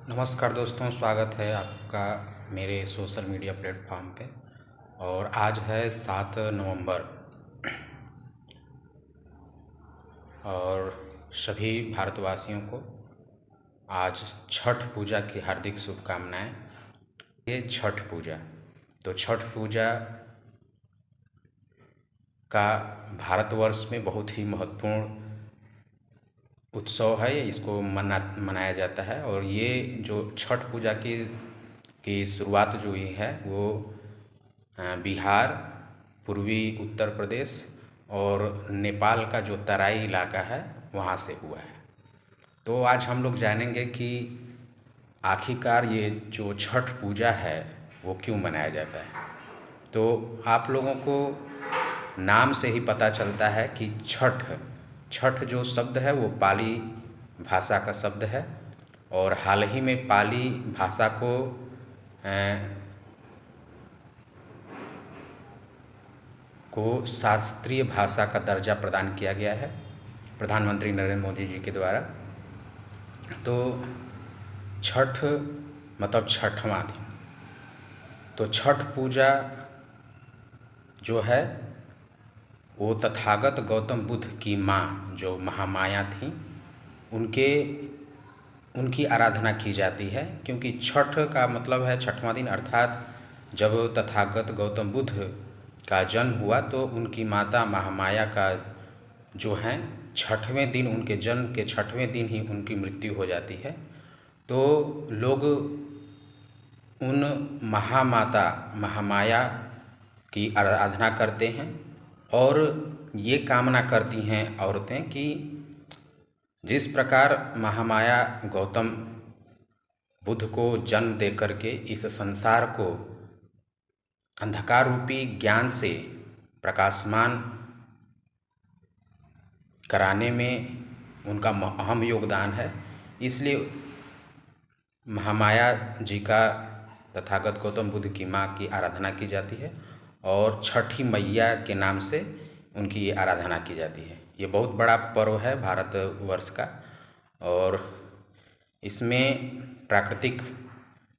नमस्कार दोस्तों, स्वागत है आपका मेरे सोशल मीडिया प्लेटफॉर्म पे। और आज है 7 नवंबर और सभी भारतवासियों को आज छठ पूजा की हार्दिक शुभकामनाएं। ये छठ पूजा, तो छठ पूजा का भारतवर्ष में बहुत ही महत्वपूर्ण उत्सव है। इसको मनाया जाता है। और ये जो छठ पूजा की शुरुआत जो हुई है वो बिहार, पूर्वी उत्तर प्रदेश और नेपाल का जो तराई इलाका है वहाँ से हुआ है। तो आज हम लोग जानेंगे कि आखिरकार ये जो छठ पूजा है वो क्यों मनाया जाता है। तो आप लोगों को नाम से ही पता चलता है कि छठ जो शब्द है वो पाली भाषा का शब्द है। और हाल ही में पाली भाषा को शास्त्रीय भाषा का दर्जा प्रदान किया गया है प्रधानमंत्री नरेंद्र मोदी जी के द्वारा। तो छठ मतलब छठवां दिन। तो छठ पूजा जो है वो तथागत गौतम बुद्ध की माँ जो महामाया थी उनकी आराधना की जाती है। क्योंकि छठ का मतलब है छठवां दिन, अर्थात जब तथागत गौतम बुद्ध का जन्म हुआ तो उनकी माता महामाया का जो है छठवें दिन, उनके जन्म के छठवें दिन ही उनकी मृत्यु हो जाती है। तो लोग उन महामाता महामाया की आराधना करते हैं और ये कामना करती हैं औरतें कि जिस प्रकार महामाया गौतम बुद्ध को जन्म दे करके इस संसार को अंधकार रूपी ज्ञान से प्रकाशमान कराने में उनका अहम योगदान है, इसलिए महामाया जी का तथागत गौतम बुद्ध की माँ की आराधना की जाती है और छठी मैया के नाम से उनकी आराधना की जाती है। ये बहुत बड़ा पर्व है भारतवर्ष का और इसमें प्राकृतिक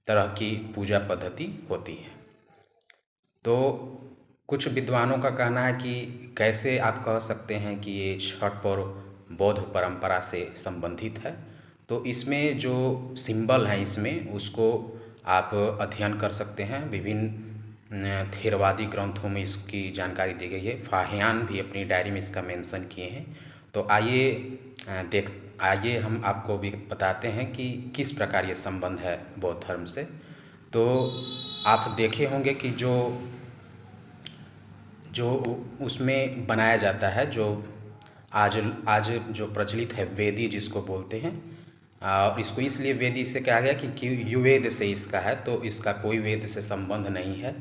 तरह की पूजा पद्धति होती है। तो कुछ विद्वानों का कहना है कि कैसे आप कह सकते हैं कि ये छठ पर्व बौद्ध परंपरा से संबंधित है। तो इसमें जो सिंबल हैं इसमें उसको आप अध्ययन कर सकते हैं। विभिन्न थेरवादी ग्रंथों में इसकी जानकारी दी गई है। फाहियान भी अपनी डायरी में इसका मेंशन किए हैं। तो आइए हम आपको भी बताते हैं कि किस प्रकार ये संबंध है बौद्ध धर्म से। तो आप देखे होंगे कि जो उसमें बनाया जाता है, जो आज जो प्रचलित है वेदी जिसको बोलते हैं, इसको इसलिए वेदी से कहा गया कि युवेद से इसका है, तो इसका कोई वेद से संबंध नहीं है।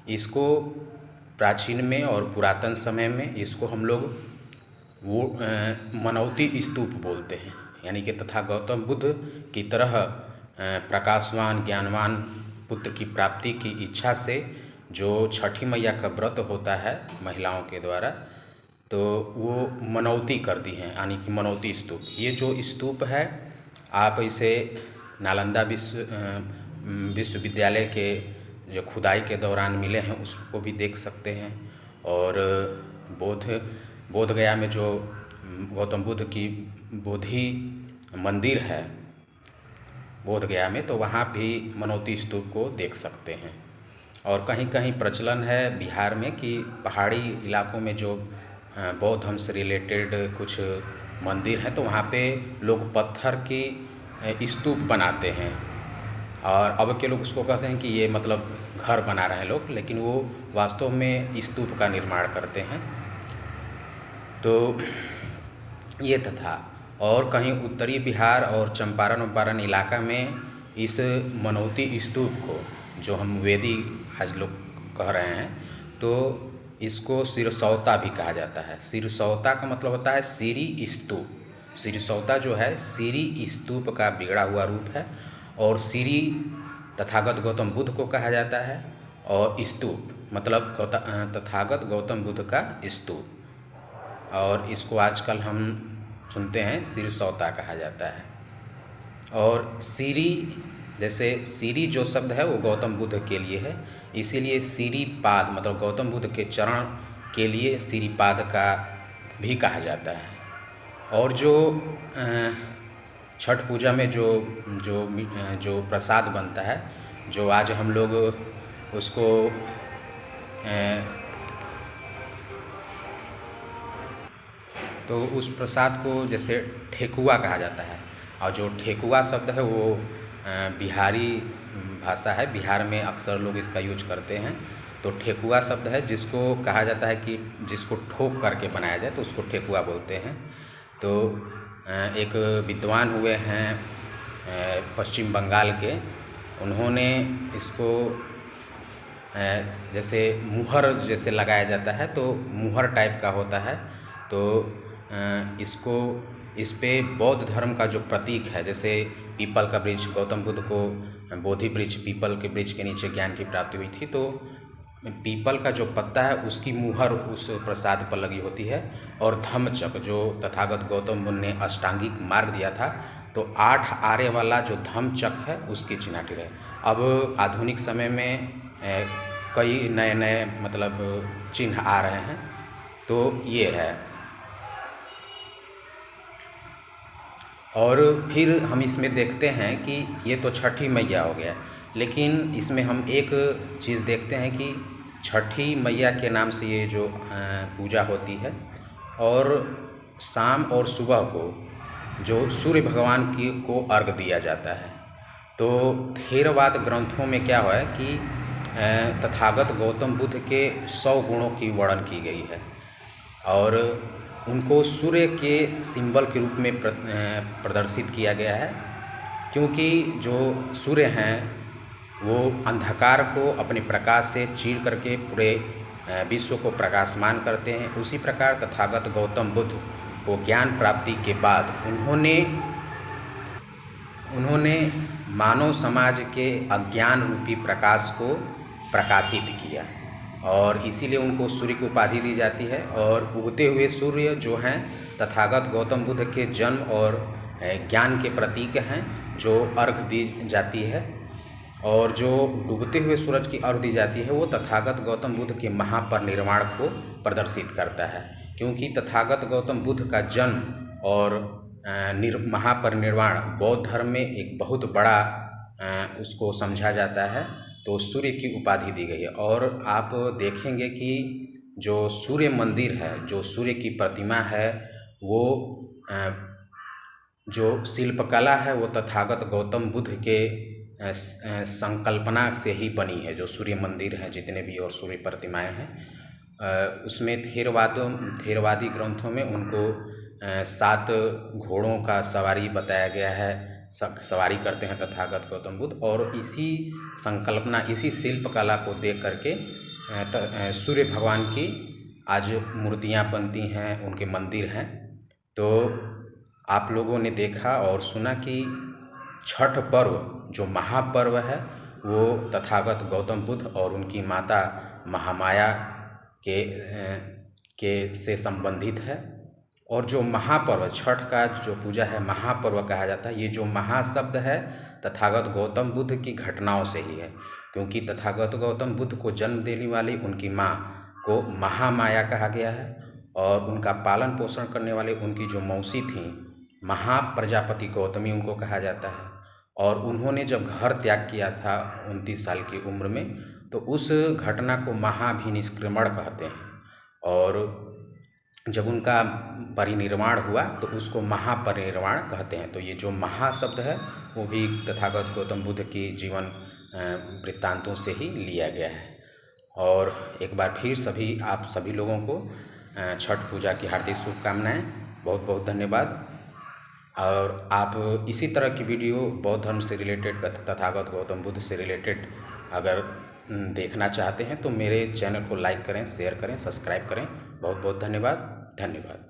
इसको प्राचीन में और पुरातन समय में इसको हम लोग वो मनौती स्तूप बोलते हैं। यानी कि तथा गौतम बुद्ध की तरह प्रकाशवान ज्ञानवान पुत्र की प्राप्ति की इच्छा से जो छठी मैया का व्रत होता है महिलाओं के द्वारा, तो वो मनौती करती हैं, यानी कि मनौती स्तूप। ये जो स्तूप है आप इसे नालंदा विश्वविद्यालय के जो खुदाई के दौरान मिले हैं उसको भी देख सकते हैं। और बोध गया में जो गौतम बुद्ध की बोधि मंदिर है बोध गया में, तो वहाँ भी मनौती स्तूप को देख सकते हैं। और कहीं कहीं प्रचलन है बिहार में कि पहाड़ी इलाकों में जो बौद्ध धर्म से रिलेटेड कुछ मंदिर हैं तो वहाँ पे लोग पत्थर की स्तूप बनाते हैं। और अब के लोग उसको कहते हैं कि ये मतलब घर बना रहे हैं लोग, लेकिन वो वास्तव में स्तूप का निर्माण करते हैं। तो ये तथा और कहीं उत्तरी बिहार और चंपारण इलाका में इस मनौती स्तूप को, जो हम वेदी आज लोग कह रहे हैं, तो इसको सिरसौता भी कहा जाता है। सिरसौता का मतलब होता है सिरी स्तूप। सिरसौता जो है सिरी स्तूप का बिगड़ा हुआ रूप है। और सिरी तथागत गौतम बुद्ध को कहा जाता है और स्तूप मतलब तथागत गौतम बुद्ध का स्तूप। और इसको आजकल हम सुनते हैं सिरसौता कहा जाता है। और सिरी जैसे सीरी जो शब्द है वो गौतम बुद्ध के लिए है, इसीलिए सीरीपाद मतलब गौतम बुद्ध के चरण के लिए सीरीपाद का भी कहा जाता है। और जो छठ पूजा में जो जो जो प्रसाद बनता है, जो आज हम लोग उसको तो उस प्रसाद को जैसे ठेकुआ कहा जाता है, और जो ठेकुआ शब्द है वो बिहारी भाषा है, बिहार में अक्सर लोग इसका यूज करते हैं। तो ठेकुआ शब्द है जिसको कहा जाता है कि जिसको ठोक करके बनाया जाए तो उसको ठेकुआ बोलते हैं। तो एक विद्वान हुए हैं पश्चिम बंगाल के, उन्होंने इसको जैसे मुहर जैसे लगाया जाता है तो मुहर टाइप का होता है, तो इसको इस पे बौद्ध धर्म का जो प्रतीक है, जैसे पीपल का वृक्ष, गौतम बुद्ध को बोधि वृक्ष पीपल के वृक्ष के नीचे ज्ञान की प्राप्ति हुई थी, तो पीपल का जो पत्ता है उसकी मुहर उस प्रसाद पर लगी होती है। और धम्मचक्र जो तथागत गौतम बुद्ध ने अष्टांगिक मार्ग दिया था, तो 8 आरे वाला जो धम्मचक्र है उसकी चिन्हाटी रहे। अब आधुनिक समय में कई नए नए मतलब चिन्ह आ रहे हैं, तो ये है। और फिर हम इसमें देखते हैं कि ये तो छठी मैया हो गया, लेकिन इसमें हम एक चीज़ देखते हैं कि छठी मैया के नाम से ये जो पूजा होती है, और शाम और सुबह को जो सूर्य भगवान को अर्घ दिया जाता है। तो थेरवाद ग्रंथों में क्या हुआ है कि तथागत गौतम बुद्ध के 100 गुणों की वर्णन की गई है, और उनको सूर्य के सिंबल के रूप में प्रदर्शित किया गया है, क्योंकि जो सूर्य हैं वो अंधकार को अपने प्रकाश से चीर करके पूरे विश्व को प्रकाशमान करते हैं। उसी प्रकार तथागत गौतम बुद्ध को ज्ञान प्राप्ति के बाद उन्होंने मानव समाज के अज्ञान रूपी प्रकाश को प्रकाशित किया, और इसीलिए उनको सूर्य की उपाधि दी जाती है। और उगते हुए सूर्य जो हैं तथागत गौतम बुद्ध के जन्म और ज्ञान के प्रतीक हैं, जो अर्घ दी जाती है। और जो डूबते हुए सूरज की अर्घ दी जाती है वो तथागत गौतम बुद्ध के महापरिनिर्वाण को प्रदर्शित करता है, क्योंकि तथागत गौतम बुद्ध का जन्म और महापरिनिर्वाण बौद्ध धर्म में एक बहुत बड़ा उसको समझा जाता है, तो सूर्य की उपाधि दी गई है। और आप देखेंगे कि जो सूर्य मंदिर है, जो सूर्य की प्रतिमा है, वो जो शिल्पकला है वो तथागत गौतम बुद्ध के संकल्पना से ही बनी है। जो सूर्य मंदिर हैं जितने भी और सूर्य प्रतिमाएं हैं, उसमें थेरवादी ग्रंथों में उनको 7 घोड़ों का सवारी बताया गया है, सवारी करते हैं तथागत गौतम बुद्ध। और इसी संकल्पना, इसी शिल्पकला को देख करके सूर्य भगवान की आज मूर्तियाँ बनती हैं, उनके मंदिर हैं। तो आप लोगों ने देखा और सुना कि छठ पर्व जो महापर्व है वो तथागत गौतम बुद्ध और उनकी माता महामाया के से संबंधित है। और जो महापर्व छठ का जो पूजा है महापर्व कहा जाता है। ये जो महाशब्द है तथागत गौतम बुद्ध की घटनाओं से ही है, क्योंकि तथागत गौतम बुद्ध को जन्म देने वाली उनकी माँ को महामाया कहा गया है, और उनका पालन पोषण करने वाले उनकी जो मौसी थी महाप्रजापति गौतमी उनको कहा जाता है। और उन्होंने जब घर त्याग किया था 29 साल की उम्र में, तो उस घटना को महाभिनिष्क्रमण कहते हैं। और जब उनका परिनिर्वाण हुआ तो उसको महापरिनिर्वाण कहते हैं। तो ये जो महाशब्द है वो भी तथागत गौतम बुद्ध की जीवन वृत्तांतों से ही लिया गया है। और एक बार फिर आप सभी लोगों को छठ पूजा की हार्दिक शुभकामनाएं। बहुत बहुत धन्यवाद। और आप इसी तरह की वीडियो बौद्ध धर्म से रिलेटेड, तथागत गौतम बुद्ध से रिलेटेड अगर देखना चाहते हैं तो मेरे चैनल को लाइक करें, शेयर करें, सब्सक्राइब करें। बहुत बहुत धन्यवाद।